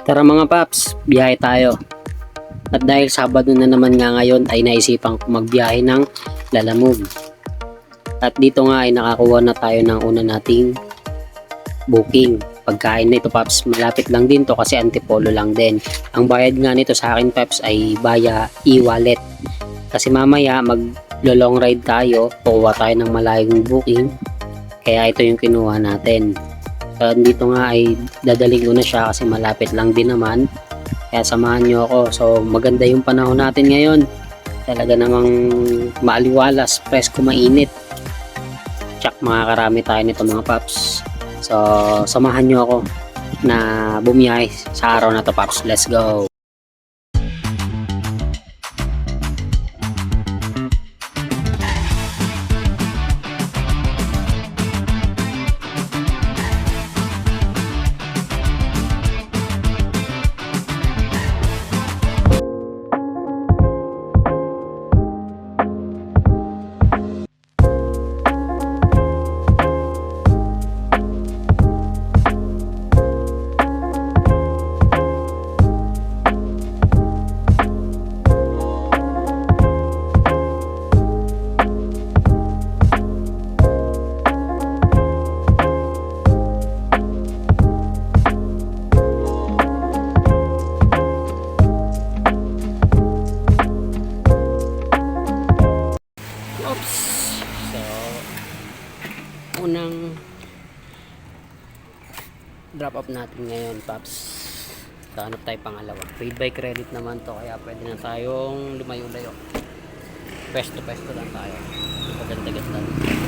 Tara mga paps, biyahe tayo. At dahil Sabado na naman nga ngayon ay naisipan ko magbiyahe ng Lalamove. At dito nga ay nakakuha na tayo ng una nating booking. Pagkain na ito paps, malapit lang din to kasi Antipolo lang din. Ang bayad nga nito sa akin paps ay via e-wallet. Kasi mamaya mag-long ride tayo, kukuha tayo ng malayong booking. Kaya ito yung kinuha natin. Dito nga ay dadaling ko na siya kasi malapit lang din naman. Kaya samahan nyo ako. So maganda yung panahon natin ngayon. Talaga namang maaliwalas, presko, mainit. Tsak makakarami tayo nito mga paps. So samahan nyo ako na bumiyahe sa araw na to paps. Let's go! Unang drop off natin ngayon paps. So hanap tayo pangalawa, paid by credit naman to kaya pwede na tayong lumayo-layo, pwesto lang tayo, maganda-ganda.